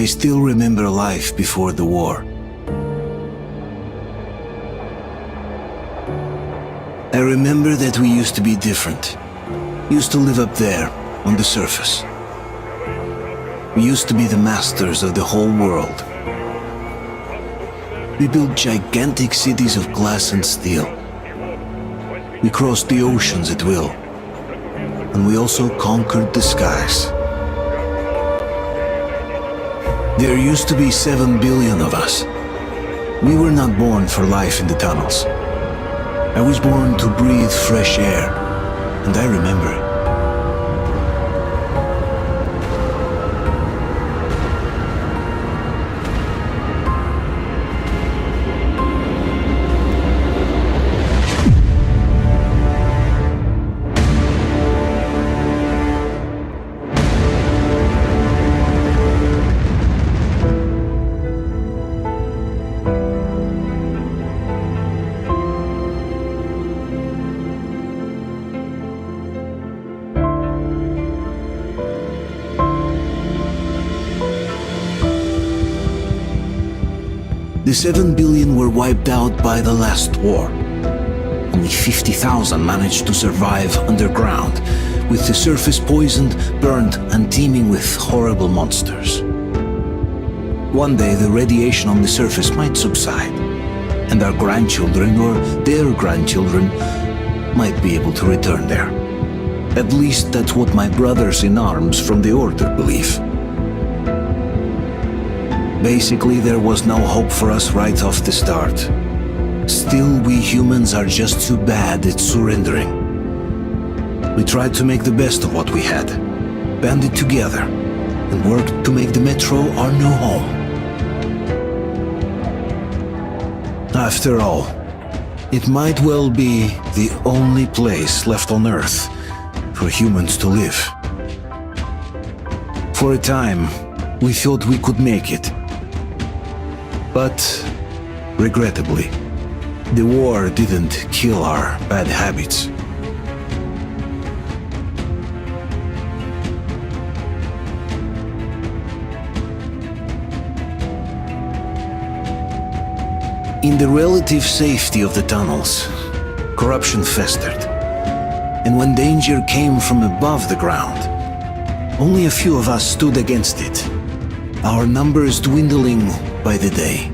I still remember life before the war. I remember that we used to be different. Used to live up there, on the surface. We used to be the masters of the whole world. We built gigantic cities of glass and steel. We crossed the oceans at will. And we also conquered the skies. There used to be 7 billion of us. We were not born for life in the tunnels. I was born to breathe fresh air, and I remember it. The 7 billion were wiped out by the last war. Only 50,000 managed to survive underground, with the surface poisoned, burned, and teeming with horrible monsters. One day the radiation on the surface might subside, and our grandchildren or their grandchildren might be able to return there. At least that's what my brothers in arms from the Order believe. Basically, there was no hope for us right off the start. Still, we humans are just too bad at surrendering. We tried to make the best of what we had, banded together, and worked to make the Metro our new home. After all, it might well be the only place left on Earth for humans to live. For a time, we thought we could make it. But, regrettably, the war didn't kill our bad habits. In the relative safety of the tunnels, corruption festered. And when danger came from above the ground, only a few of us stood against it, our numbers dwindling by the day.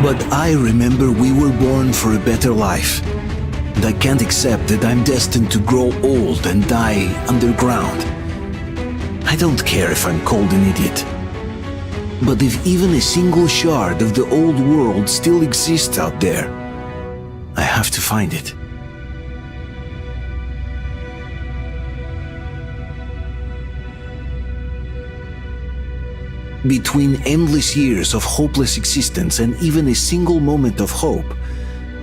But I remember we were born for a better life, and I can't accept that I'm destined to grow old and die underground. I don't care if I'm called an idiot. But if even a single shard of the old world still exists out there, I have to find it. Between endless years of hopeless existence and even a single moment of hope,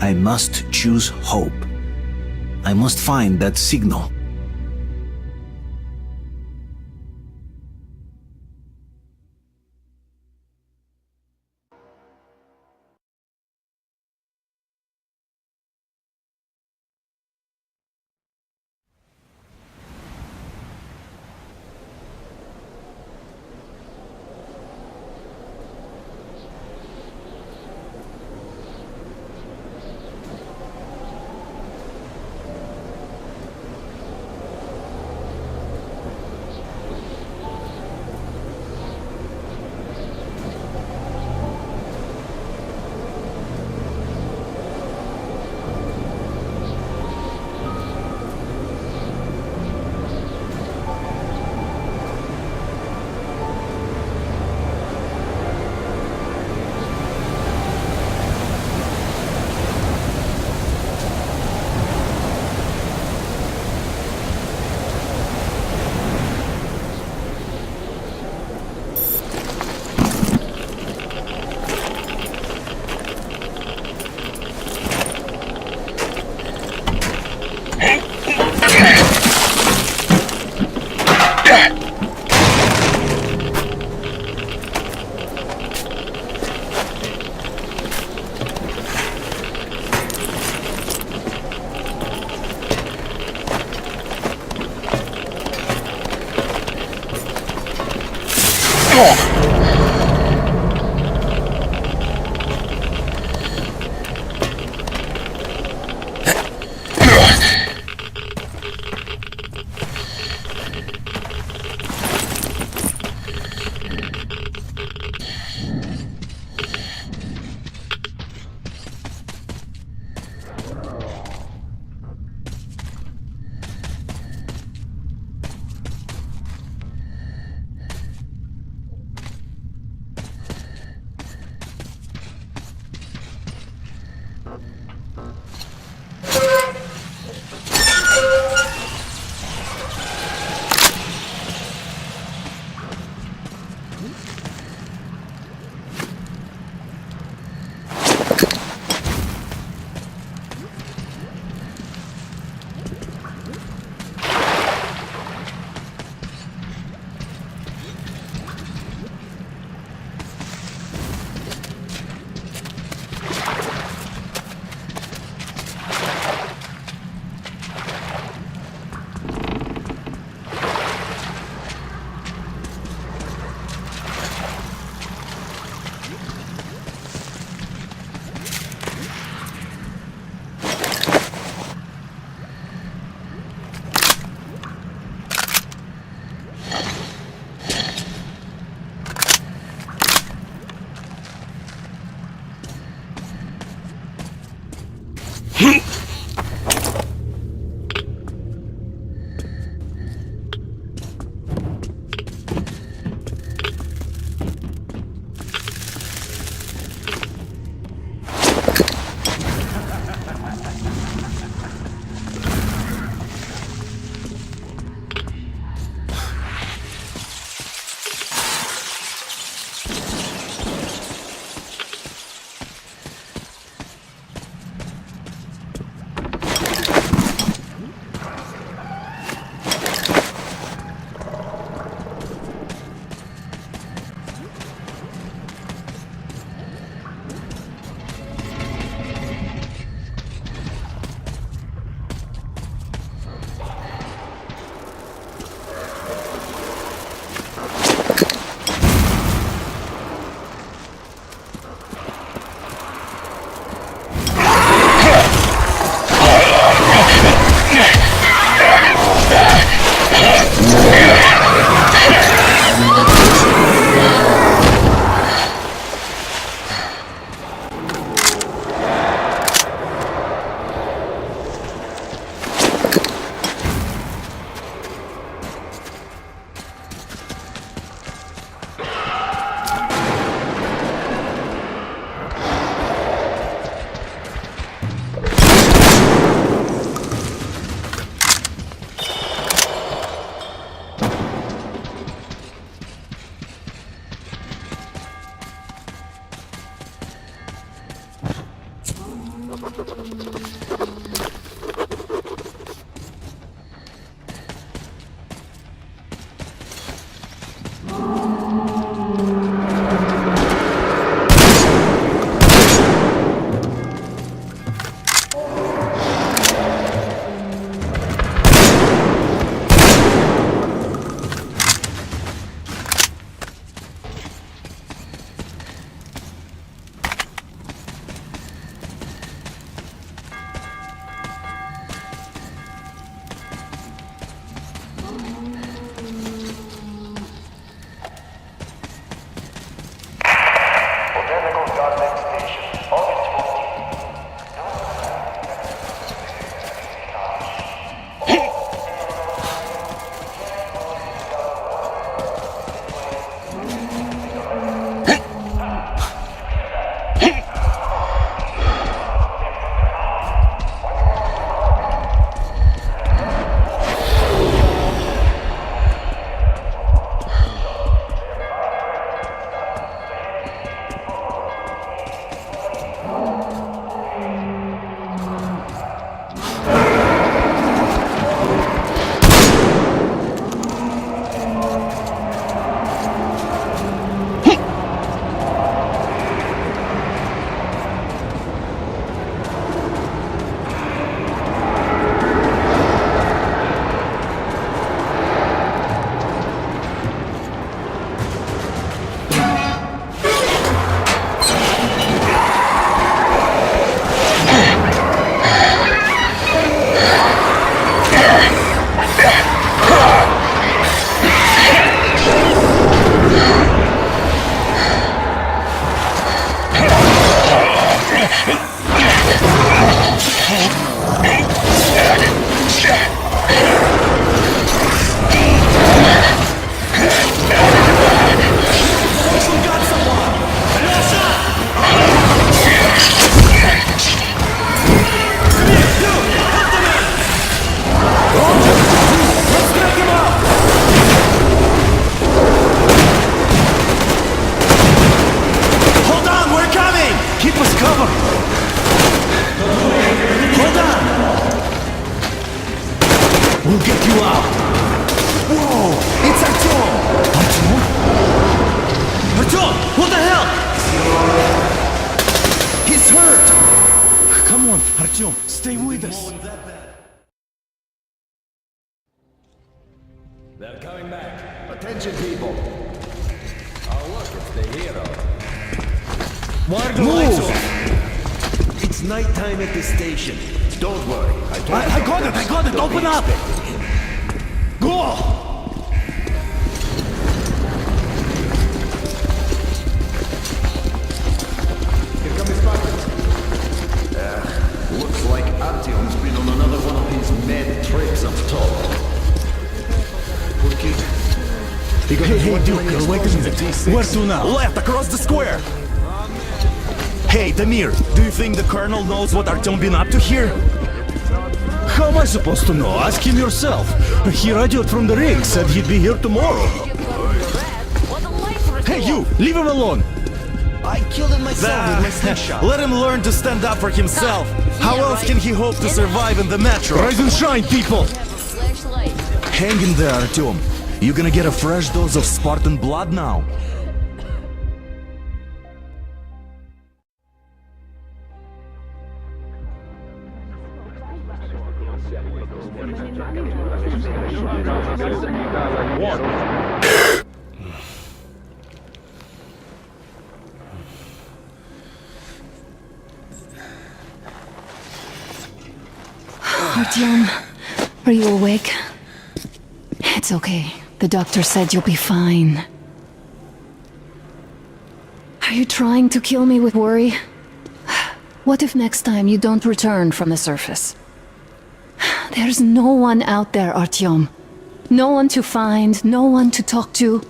I must choose hope. I must find that signal. on, Artyom, stay with us. They're coming back. Attention, people. Oh, look, it's the hero. Why are the lights off? It's nighttime at the station. Don't worry. I got it, open up! Go! Here comes Spartan. Looks like Artyom's been on another one of his mad trips up top. Hey, Duke, wait a minute. Where to now? Left, across the square! Hey, Damir, do you think the Colonel knows what Artyom been up to here? How am I supposed to know? Ask him yourself. He radioed from the rig, said he'd be here tomorrow. Hey, you! Leave him alone! I killed him myself with my slingshot. Let him learn to stand up for himself. How else can he hope to survive in the metro? Rise and shine, people! Hang in there, Artyom. You gonna get a fresh dose of Spartan blood now? Artyom, are you awake? It's okay. The doctor said you'll be fine. Are you trying to kill me with worry? What if next time you don't return from the surface? There's no one out there, Artyom. No one to find, no one to talk to.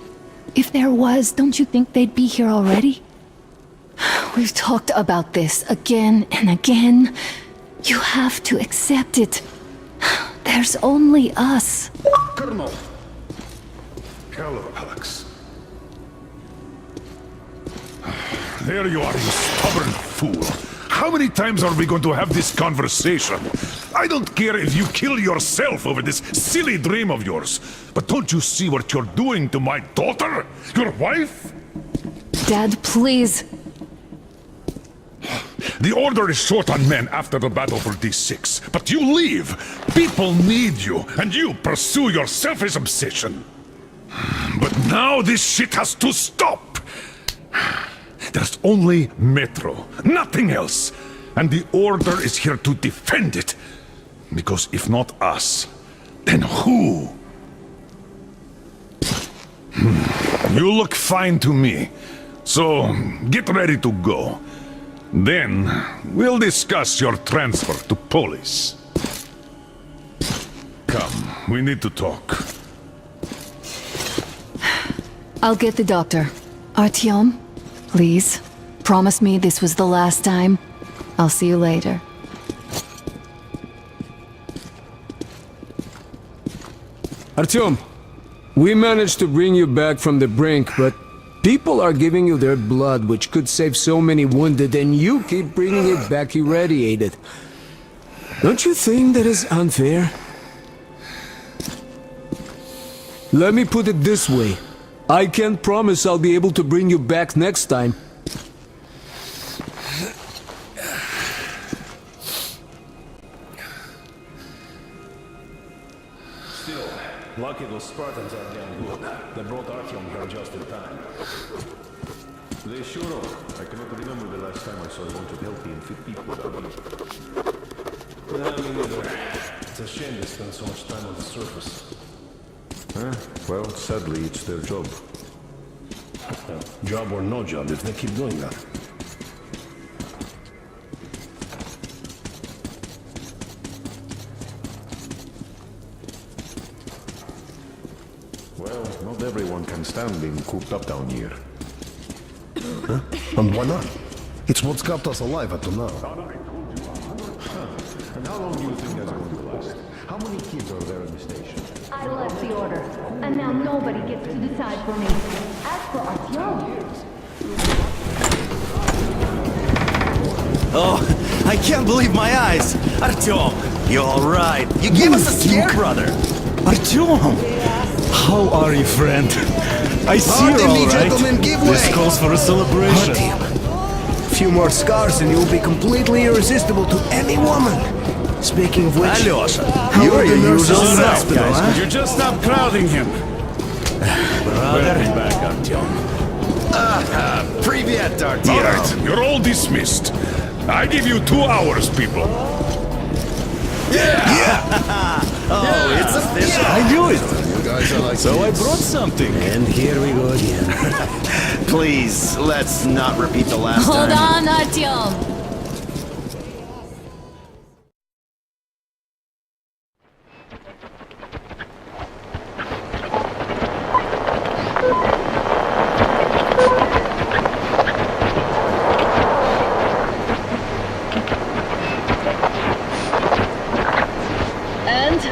If there was, don't you think they'd be here already? We've talked about this again and again. You have to accept it. There's only us. Colonel! Hello, Alex. There you are, you stubborn fool. How many times are we going to have this conversation? I don't care if you kill yourself over this silly dream of yours, but don't you see what you're doing to my daughter? Your wife? Dad, please. The Order is short on men after the battle for D6, but you leave. People need you, and you pursue your selfish obsession. But now this shit has to stop. There's only Metro, nothing else. And the Order is here to defend it. Because if not us, then who? You look fine to me. So, get ready to go. Then, we'll discuss your transfer to Polis. Come, we need to talk. I'll get the doctor. Artyom, please, promise me this was the last time. I'll see you later. Artyom, we managed to bring you back from the brink, but people are giving you their blood, which could save so many wounded, and you keep bringing it back irradiated. Don't you think that is unfair? Let me put it this way. I can't promise I'll be able to bring you back next time. Still, lucky those Spartans are damn good. They brought Artyom here just in time. They sure are. I cannot remember the last time I saw a bunch of healthy and fit people down here. Me neither. It's a shame they spend so much time on the surface. Well, sadly, it's their job. Job or no job, if they keep doing that. Well, not everyone can stand being cooped up down here. Huh? And why not? It's what's kept us alive up to now. And how long do you think that's going to last? How many kids are there in the station? I left the order, and now nobody gets to decide for me. As for Artyom... Oh, I can't believe my eyes! Artyom, you're alright. You gave us a scare, brother. Artyom! How are you, friend? I see you're Pardon me, alright. gentlemen, give This way. calls for a celebration. Artyom, few more scars and you'll be completely irresistible to any woman. Speaking of which, Alyosha, how you're are the your nurses usual in the self, hospital, guys. huh? Could you just stop crowding him? Welcome back, Artyom. Привет, All Artyom. right, you're all dismissed. I give you 2 hours, people. It's official. I knew it. You guys are like So I brought something. And here we go again. Please, let's not repeat the last Hold time. on, Artyom. And?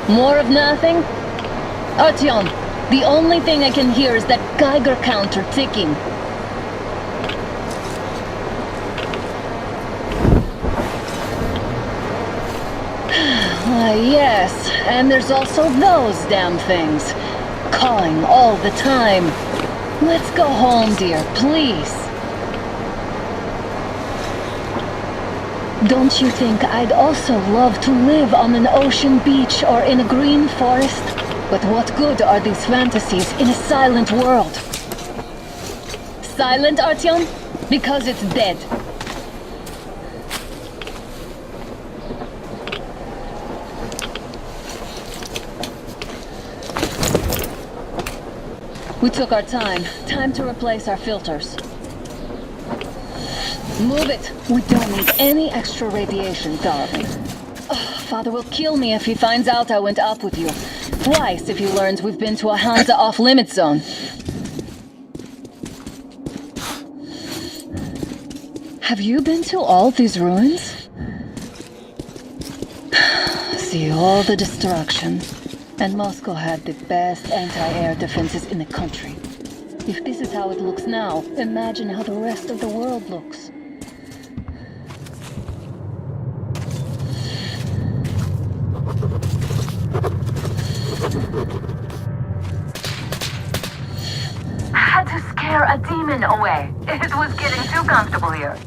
More of nothing? Artyom, the only thing I can hear is that Geiger counter ticking. Yes, and there's also those damn things. Calling all the time. Let's go home, dear, please. Don't you think I'd also love to live on an ocean beach or in a green forest? But what good are these fantasies in a silent world? Silent, Artyom? Because it's dead. We took our time. Time to replace our filters. Move it. We don't need any extra radiation, darling. Oh, Father will kill me if he finds out I went up with you. Twice if he learns we've been to a Hansa off-limit zone. Have you been to all these ruins? See all the destruction. And Moscow had the best anti-air defenses in the country. If this is how it looks now, imagine how the rest of the world looks. Had to scare a demon away. It was getting too comfortable here.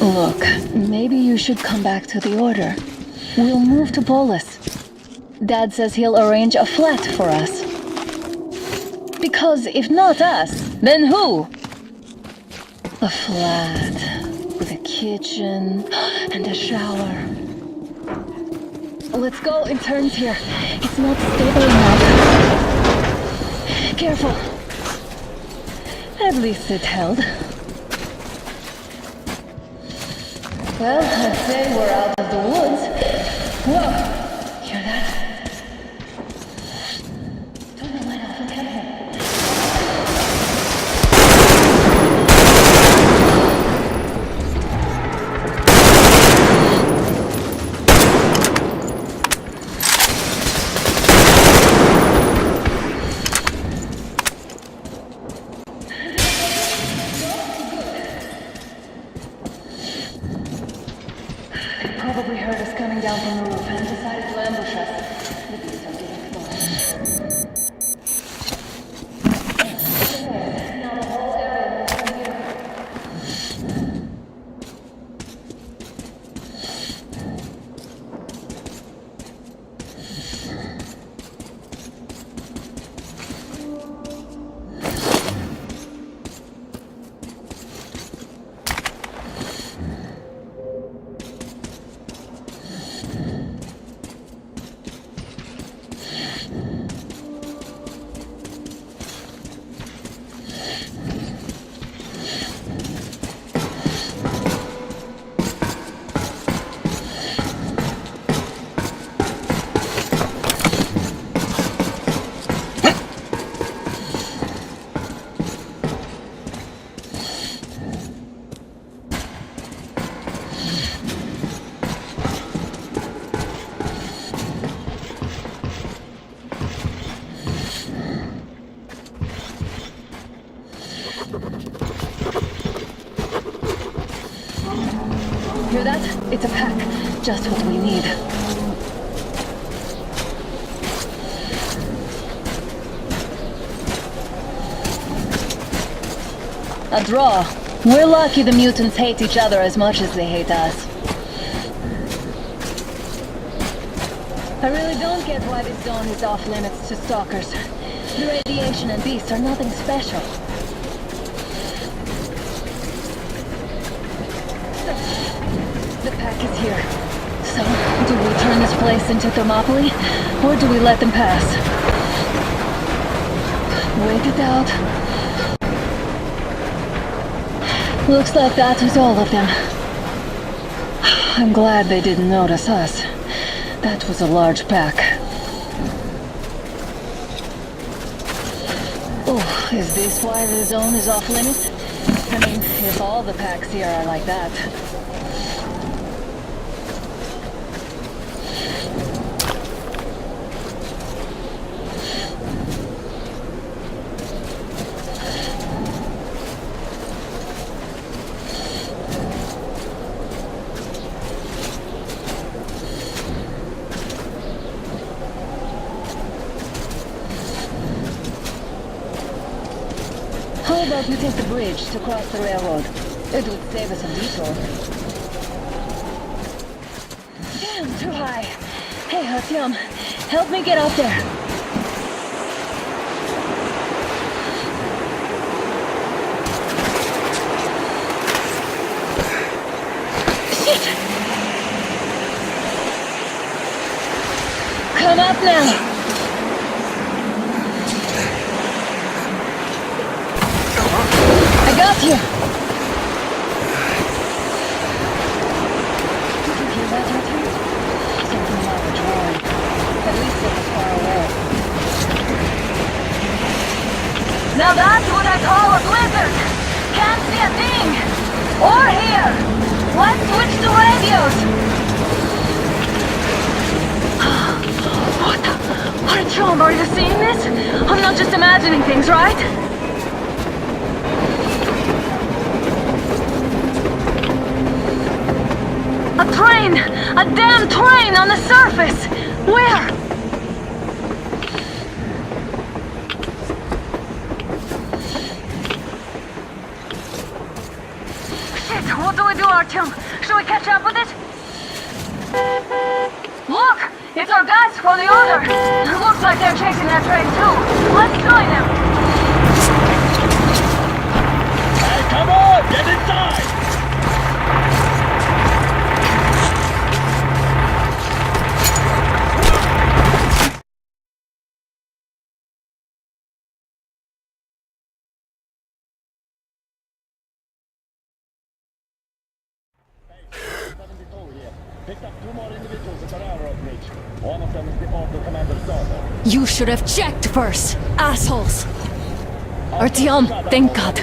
Look, maybe you should come back to the Order. We'll move to Polis. Dad says he'll arrange a flat for us. Because if not us, then who? A flat with a kitchen and a shower. Let's go in turns here. It's not stable enough. Careful. At least it held. Well, I'd say we're out of the woods. Whoa! Hear that? Turn the light off and come here. Probably heard us coming down from the roof and decided to ambush us. At least I'm getting close. Now the whole area will come here. Hear that? It's a pack. Just what we need. A draw. We're lucky the mutants hate each other as much as they hate us. I really don't get why this zone is off limits to stalkers. The radiation and beasts are nothing special. The pack is here. So, do we turn this place into Thermopylae, or do we let them pass? Wait it out. Looks like that was all of them. I'm glad they didn't notice us. That was a large pack. Oh, is this why the zone is off limits? I mean, if all the packs here are like that. How about we take the bridge to cross the railroad? It would save us a detour. Damn, too high. Hey, Artyom, help me get up there. Shit! Come up now. Got you! Did you hear that, Artyom? Something like a drawing. At least it was far away. Now that's what I call a blizzard! Can't see a thing! Or hear! Let's switch to radios! What the? Artyom, are you seeing this? I'm not just imagining things, right? A train! A damn train on the surface! Where? Shit, what do we do, Artyom? Should we catch up with it? Look! It's our guys from the order! Looks like they're chasing that train too. Let's join them! Hey, come on! Get inside! Picked up 2 more individuals at the railroad bridge. One of them is the order commander's daughter. You should have checked first, assholes! Artyom, thank God.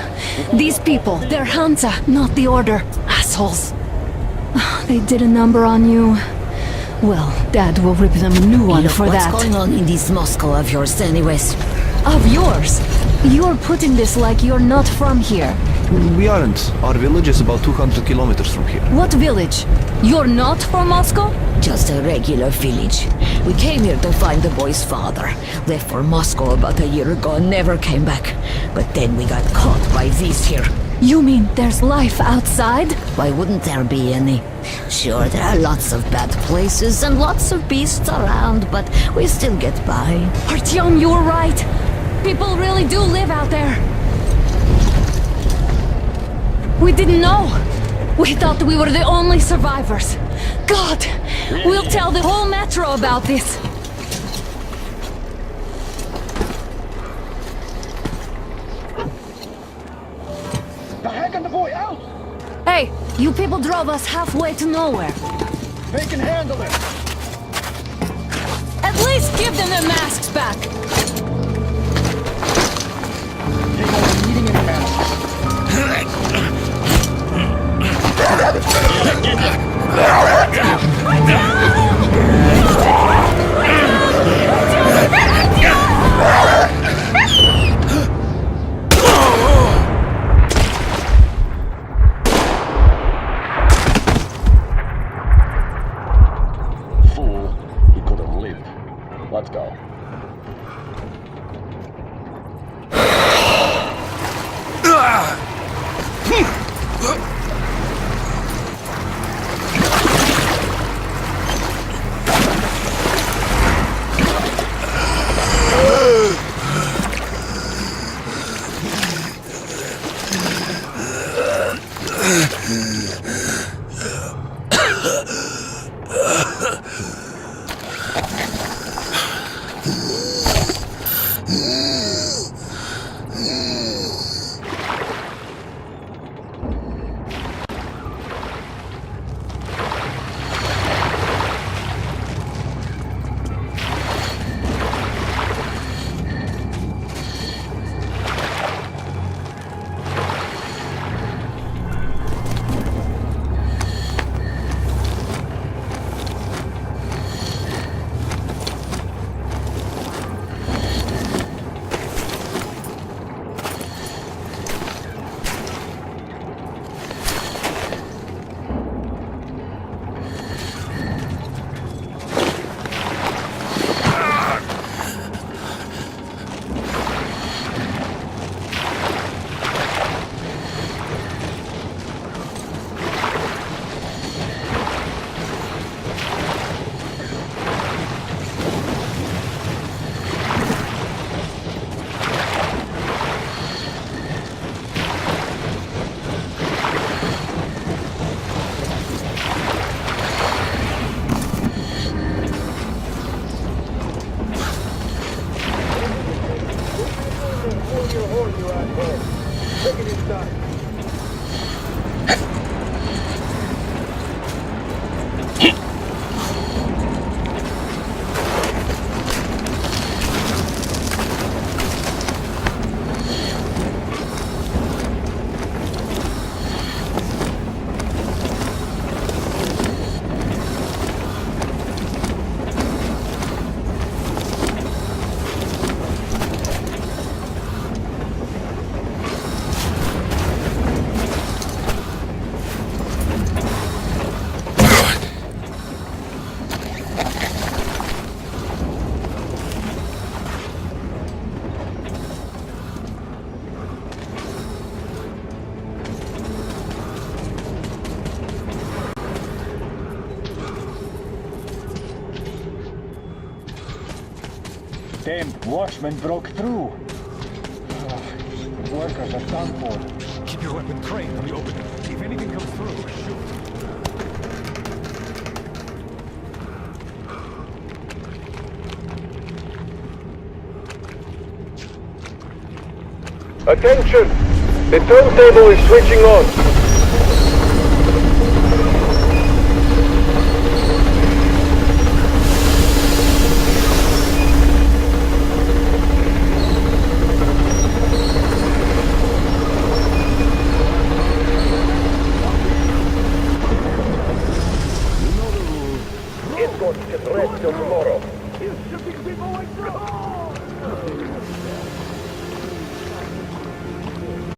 These people, they're Hansa, not the Order. Assholes. They did a number on you. Well, Dad will rip them a new one for that. What's going on in this Moscow of yours anyways? Of yours? You're putting this like you're not from here. We aren't. Our village is about 200 kilometers from here. What village? You're not from Moscow? Just a regular village. We came here to find the boy's father. Left for Moscow about a year ago and never came back. But then we got caught by these here. You mean there's life outside? Why wouldn't there be any? Sure, there are lots of bad places and lots of beasts around, but we still get by. Artyom, you were right. People really do live out there. We didn't know. We thought we were the only survivors. God, we'll tell the whole metro about this. The heck and the boy out! Hey, you people drove us halfway to nowhere. They can handle it! At least give them their masks back. They won't be needing any masks. Damn watchman broke through. Workers are done for. Keep your weapon trained on the open. If anything comes through, shoot. Attention! The turntable is switching on. It's going to get rest till tomorrow. He's shooting people like that.